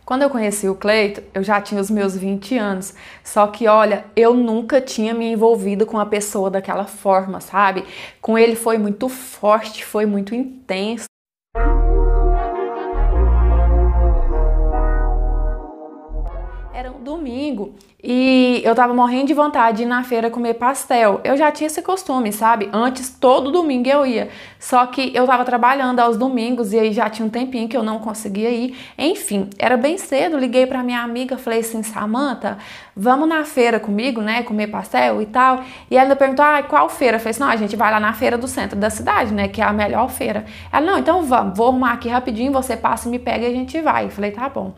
Quando eu conheci o Cleito, eu já tinha os meus 20 anos. Só que, olha, eu nunca tinha me envolvido com uma pessoa daquela forma, sabe? Com ele foi muito forte, foi muito intenso. Era um domingo e eu tava morrendo de vontade de ir na feira comer pastel. Eu já tinha esse costume, sabe? Antes, todo domingo eu ia. Só que eu tava trabalhando aos domingos e aí já tinha um tempinho que eu não conseguia ir. Enfim, era bem cedo, liguei pra minha amiga, falei assim, Samantha, vamos na feira comigo, né? Comer pastel e tal. E ela perguntou, qual feira? Eu falei assim, não, a gente vai lá na feira do centro da cidade, né? Que é a melhor feira. Ela, não, então vamos, vou arrumar aqui rapidinho, você passa e me pega e a gente vai. Eu falei, tá bom.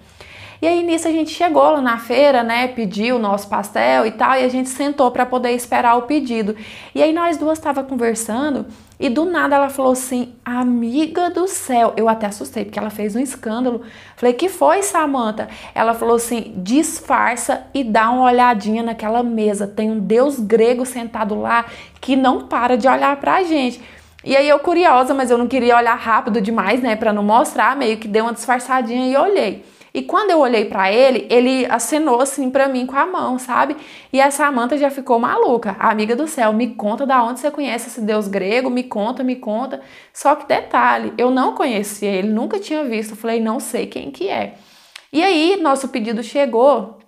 E aí nisso a gente chegou lá na feira, né, pediu o nosso pastel e tal, e a gente sentou para poder esperar o pedido. E aí nós duas tava conversando e do nada ela falou assim, amiga do céu, eu até assustei porque ela fez um escândalo. Falei, que foi, Samantha? Ela falou assim, disfarça e dá uma olhadinha naquela mesa, tem um deus grego sentado lá que não para de olhar pra gente. E aí eu curiosa, mas eu não queria olhar rápido demais, né, para não mostrar, meio que dei uma disfarçadinha e olhei. E quando eu olhei pra ele, ele acenou assim pra mim com a mão, sabe? E a Samantha já ficou maluca. Amiga do céu, me conta da onde você conhece esse deus grego, me conta, me conta. Só que detalhe, eu não conhecia ele, nunca tinha visto. Eu falei, não sei quem que é. E aí, nosso pedido chegou.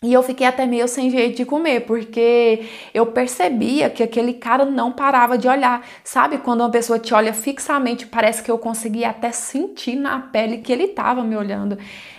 E eu fiquei até meio sem jeito de comer, porque eu percebia que aquele cara não parava de olhar. Sabe, quando uma pessoa te olha fixamente, parece que eu conseguia até sentir na pele que ele tava me olhando.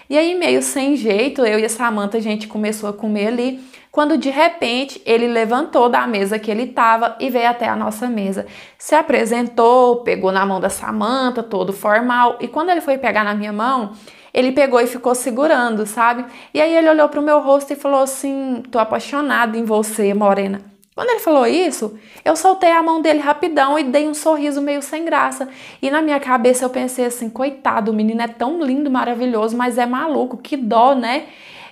E aí, meio sem jeito, eu e a Samantha, a gente começou a comer ali, quando de repente ele levantou da mesa que ele tava e veio até a nossa mesa. Se apresentou, pegou na mão da Samantha, todo formal, e quando ele foi pegar na minha mão, ele pegou e ficou segurando, sabe? E aí ele olhou pro meu rosto e falou assim, tô apaixonado em você, morena. Quando ele falou isso, eu soltei a mão dele rapidão e dei um sorriso meio sem graça. E na minha cabeça eu pensei assim, coitado, o menino é tão lindo, maravilhoso, mas é maluco, que dó, né?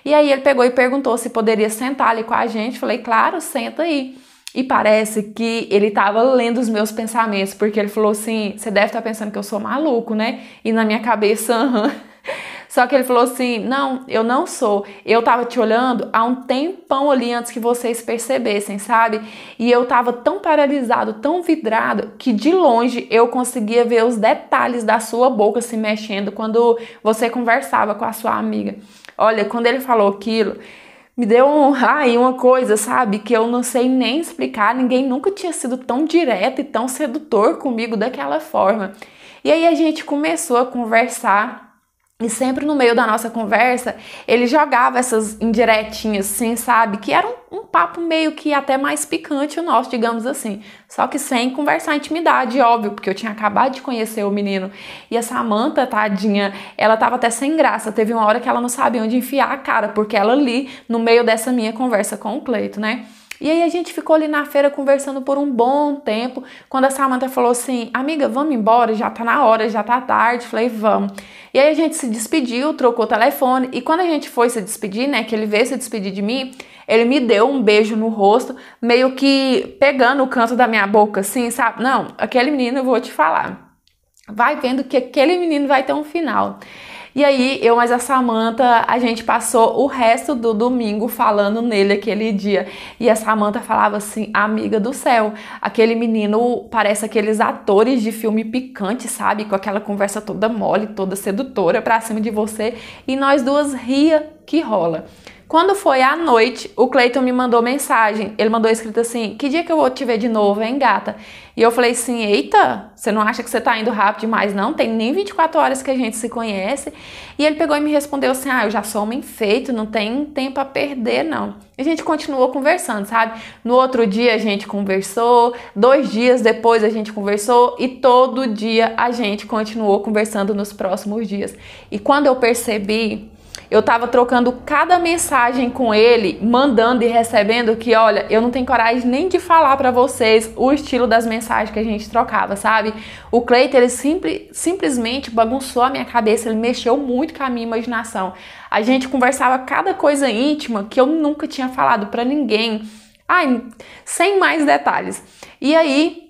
E aí ele pegou e perguntou se poderia sentar ali com a gente. Falei, claro, senta aí. E parece que ele tava lendo os meus pensamentos, porque ele falou assim, você deve estar pensando que eu sou maluco, né? E na minha cabeça, Só que ele falou assim, não, eu não sou. Eu tava te olhando há um tempão ali antes que vocês percebessem, sabe? E eu tava tão paralisado, tão vidrado, que de longe eu conseguia ver os detalhes da sua boca se mexendo quando você conversava com a sua amiga. Olha, quando ele falou aquilo, me deu uma coisa, sabe? Que eu não sei nem explicar. Ninguém nunca tinha sido tão direto e tão sedutor comigo daquela forma. E aí a gente começou a conversar. E sempre no meio da nossa conversa, ele jogava essas indiretinhas, assim, sabe? Que era um papo meio que até mais picante o nosso, digamos assim. Só que sem conversar intimidade, óbvio, porque eu tinha acabado de conhecer o menino. E a Samantha, tadinha, ela tava até sem graça. Teve uma hora que ela não sabia onde enfiar a cara, porque ela ali, no meio dessa minha conversa com o Cleito, né? E aí a gente ficou ali na feira conversando por um bom tempo, quando a Samantha falou assim, amiga, vamos embora, já tá na hora, já tá tarde. Falei, vamos. E aí a gente se despediu, trocou o telefone, e quando a gente foi se despedir, né, que ele veio se despedir de mim, ele me deu um beijo no rosto, meio que pegando o canto da minha boca, assim, sabe? Não, aquele menino, eu vou te falar, vai vendo que aquele menino vai ter um final. E aí, eu mais a Samantha, a gente passou o resto do domingo falando nele aquele dia. E a Samantha falava assim, amiga do céu, aquele menino parece aqueles atores de filme picante, sabe? Com aquela conversa toda mole, toda sedutora pra cima de você. E nós duas ria que rola. Quando foi à noite, o Cleiton me mandou mensagem. Ele mandou escrito assim, que dia que eu vou te ver de novo, hein, gata? E eu falei assim, eita, você não acha que você tá indo rápido demais, não? Tem nem 24 horas que a gente se conhece. E ele pegou e me respondeu assim, eu já sou homem feito, não tem tempo a perder, não. E a gente continuou conversando, sabe? No outro dia a gente conversou, 2 dias depois a gente conversou e todo dia a gente continuou conversando nos próximos dias. E quando eu percebi, eu tava trocando cada mensagem com ele, mandando e recebendo que, olha, eu não tenho coragem nem de falar pra vocês o estilo das mensagens que a gente trocava, sabe? O Cleiton, ele simplesmente bagunçou a minha cabeça, ele mexeu muito com a minha imaginação. A gente conversava cada coisa íntima que eu nunca tinha falado pra ninguém. Ai, sem mais detalhes. E aí,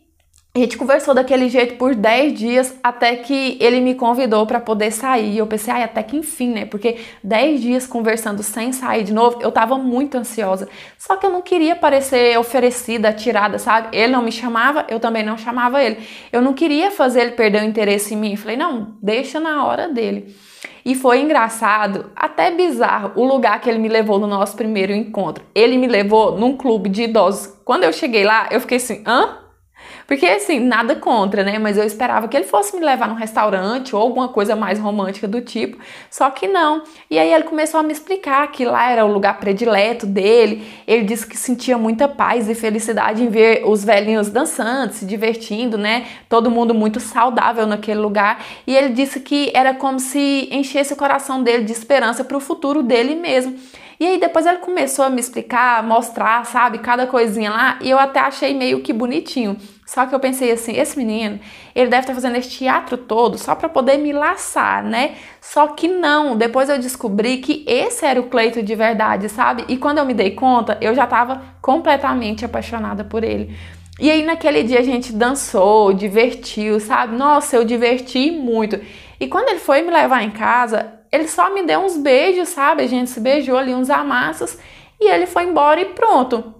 A gente conversou daquele jeito por 10 dias até que ele me convidou para poder sair. E eu pensei, ai, até que enfim, né? Porque 10 dias conversando sem sair de novo, eu tava muito ansiosa. Só que eu não queria parecer oferecida, tirada, sabe? Ele não me chamava, eu também não chamava ele. Eu não queria fazer ele perder o interesse em mim. Falei, não, deixa na hora dele. E foi engraçado, até bizarro, o lugar que ele me levou no nosso primeiro encontro. Ele me levou num clube de idosos. Quando eu cheguei lá, eu fiquei assim, hã? Porque, assim, nada contra, né? Mas eu esperava que ele fosse me levar num restaurante ou alguma coisa mais romântica do tipo, só que não. E aí ele começou a me explicar que lá era o lugar predileto dele. Ele disse que sentia muita paz e felicidade em ver os velhinhos dançando, se divertindo, né? Todo mundo muito saudável naquele lugar. E ele disse que era como se enchesse o coração dele de esperança para o futuro dele mesmo. E aí depois ele começou a me explicar, mostrar, sabe, cada coisinha lá, e eu até achei meio que bonitinho. Só que eu pensei assim, esse menino, ele deve estar fazendo esse teatro todo só para poder me laçar, né? Só que não, depois eu descobri que esse era o Cleiton de verdade, sabe? E quando eu me dei conta, eu já estava completamente apaixonada por ele. E aí naquele dia a gente dançou, divertiu, sabe? Nossa, eu diverti muito. E quando ele foi me levar em casa, ele só me deu uns beijos, sabe? A gente se beijou ali, uns amassos, e ele foi embora e pronto.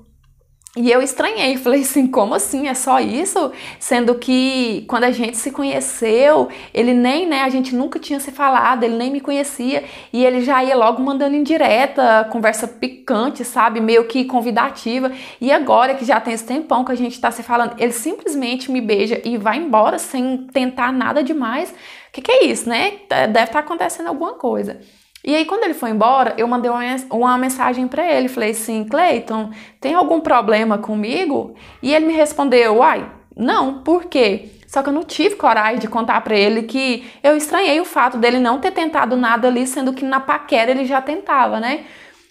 E eu estranhei, falei assim, como assim? É só isso? Sendo que quando a gente se conheceu, ele nem, né, a gente nunca tinha se falado, ele nem me conhecia, e ele já ia logo mandando indireta, conversa picante, sabe? Meio que convidativa. E agora que já tem esse tempão que a gente tá se falando, ele simplesmente me beija e vai embora sem tentar nada demais. O que é isso, né? Deve estar acontecendo alguma coisa. E aí, quando ele foi embora, eu mandei uma mensagem para ele. Falei assim, Cleiton, tem algum problema comigo? E ele me respondeu, uai, não, por quê? Só que eu não tive coragem de contar para ele que eu estranhei o fato dele não ter tentado nada ali, sendo que na paquera ele já tentava, né?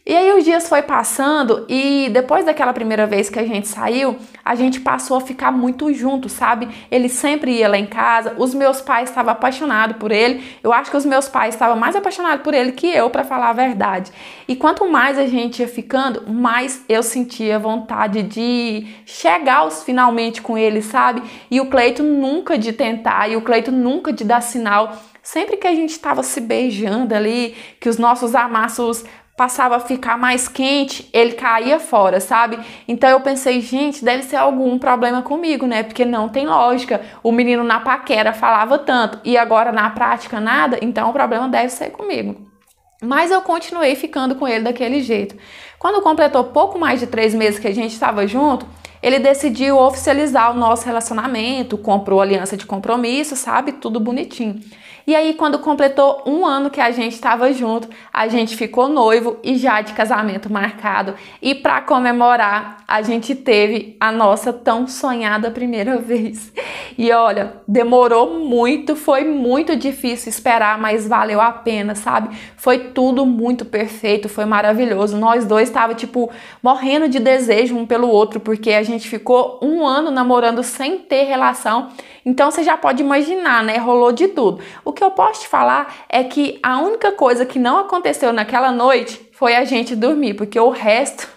E aí os dias foi passando e depois daquela primeira vez que a gente saiu, a gente passou a ficar muito junto, sabe? Ele sempre ia lá em casa, os meus pais estavam apaixonados por ele, eu acho que os meus pais estavam mais apaixonados por ele que eu, pra falar a verdade. E quanto mais a gente ia ficando, mais eu sentia vontade de chegar aos finalmente com ele, sabe? E o Cleiton nunca de tentar, e o Cleiton nunca de dar sinal. Sempre que a gente estava se beijando ali, que os nossos amassos passava a ficar mais quente, ele caía fora, sabe? Então eu pensei, gente, deve ser algum problema comigo, né? Porque não tem lógica. O menino na paquera falava tanto e agora na prática nada, então o problema deve ser comigo. Mas eu continuei ficando com ele daquele jeito. Quando completou pouco mais de 3 meses que a gente estava junto, ele decidiu oficializar o nosso relacionamento, comprou aliança de compromisso, sabe? Tudo bonitinho. E aí, quando completou 1 ano que a gente estava junto, a gente ficou noivo e já de casamento marcado. E para comemorar, a gente teve a nossa tão sonhada primeira vez. E olha, demorou muito, foi muito difícil esperar, mas valeu a pena, sabe? Foi tudo muito perfeito, foi maravilhoso. Nós dois estávamos, tipo, morrendo de desejo um pelo outro, porque a gente ficou 1 ano namorando sem ter relação. Então você já pode imaginar, né? Rolou de tudo. O que eu posso te falar é que a única coisa que não aconteceu naquela noite foi a gente dormir, porque o resto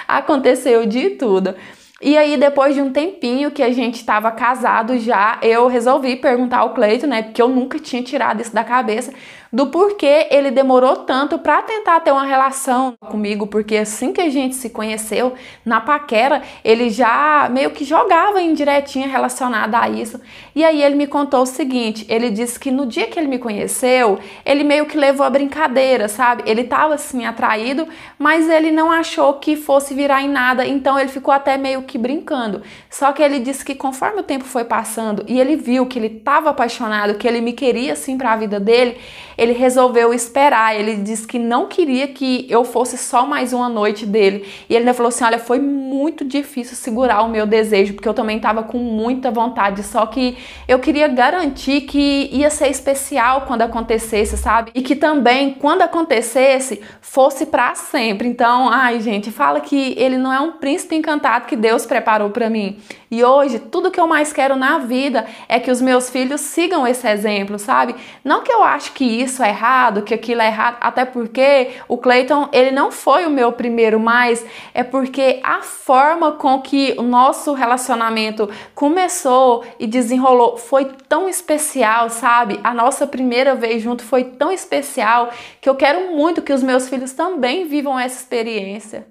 aconteceu de tudo. E aí, depois de um tempinho que a gente estava casado já, eu resolvi perguntar ao Cleiton, né? Porque eu nunca tinha tirado isso da cabeça, do porquê ele demorou tanto para tentar ter uma relação comigo, porque assim que a gente se conheceu, na paquera, ele já meio que jogava indiretinha relacionada a isso. E aí ele me contou o seguinte, ele disse que no dia que ele me conheceu, ele meio que levou a brincadeira, sabe? Ele tava assim atraído, mas ele não achou que fosse virar em nada, então ele ficou até meio que brincando. Só que ele disse que conforme o tempo foi passando e ele viu que ele estava apaixonado, que ele me queria assim para a vida dele, ele resolveu esperar. Ele disse que não queria que eu fosse só mais uma noite dele. E ele ainda falou assim, olha, foi muito difícil segurar o meu desejo, porque eu também estava com muita vontade, só que eu queria garantir que ia ser especial quando acontecesse, sabe? E que também, quando acontecesse, fosse para sempre. Então, ai, gente, fala que ele não é um príncipe encantado que Deus preparou para mim. E hoje, tudo que eu mais quero na vida é que os meus filhos sigam esse exemplo, sabe? Não que eu acho que isso é errado, que aquilo é errado, até porque o Cleiton, ele não foi o meu primeiro, mas é porque a forma com que o nosso relacionamento começou e desenrolou foi tão especial, sabe? A nossa primeira vez junto foi tão especial que eu quero muito que os meus filhos também vivam essa experiência.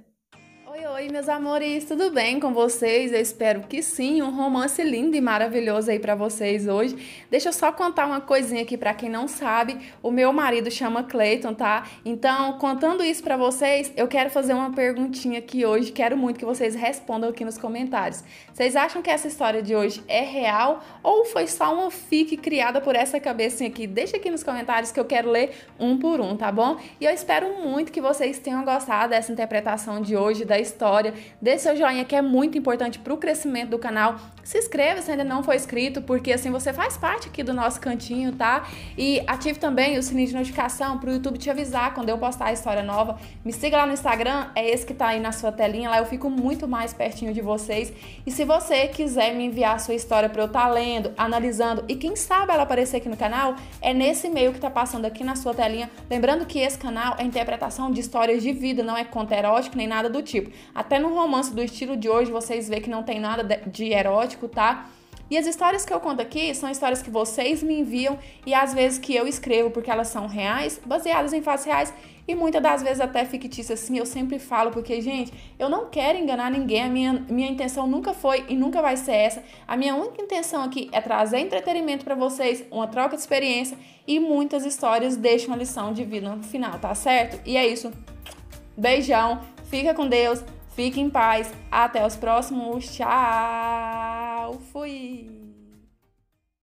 Oi, meus amores, tudo bem com vocês? Eu espero que sim, um romance lindo e maravilhoso aí pra vocês hoje. Deixa eu só contar uma coisinha aqui pra quem não sabe, o meu marido chama Cleiton, tá? Então, contando isso pra vocês, eu quero fazer uma perguntinha aqui hoje, quero muito que vocês respondam aqui nos comentários. Vocês acham que essa história de hoje é real ou foi só uma fic criada por essa cabecinha aqui? Deixa aqui nos comentários que eu quero ler um por um, tá bom? E eu espero muito que vocês tenham gostado dessa interpretação de hoje da história. Dê seu joinha que é muito importante para o crescimento do canal. Se inscreva se ainda não for inscrito, porque assim você faz parte aqui do nosso cantinho, tá? E ative também o sininho de notificação para o YouTube te avisar quando eu postar a história nova. Me siga lá no Instagram, é esse que tá aí na sua telinha, lá eu fico muito mais pertinho de vocês. E se você quiser me enviar a sua história para eu estar lendo, analisando e quem sabe ela aparecer aqui no canal, é nesse e-mail que tá passando aqui na sua telinha. Lembrando que esse canal é interpretação de histórias de vida, não é conto erótico nem nada do tipo. Até no romance do estilo de hoje, vocês veem que não tem nada de erótico, tá? E as histórias que eu conto aqui são histórias que vocês me enviam e às vezes que eu escrevo porque elas são reais, baseadas em fatos reais e muitas das vezes até fictícias, assim, eu sempre falo porque, gente, eu não quero enganar ninguém, a minha intenção nunca foi e nunca vai ser essa. A minha única intenção aqui é trazer entretenimento pra vocês, uma troca de experiência e muitas histórias deixam uma lição de vida no final, tá certo? E é isso. Beijão, fica com Deus. Fique em paz. Até os próximos. Tchau. Fui.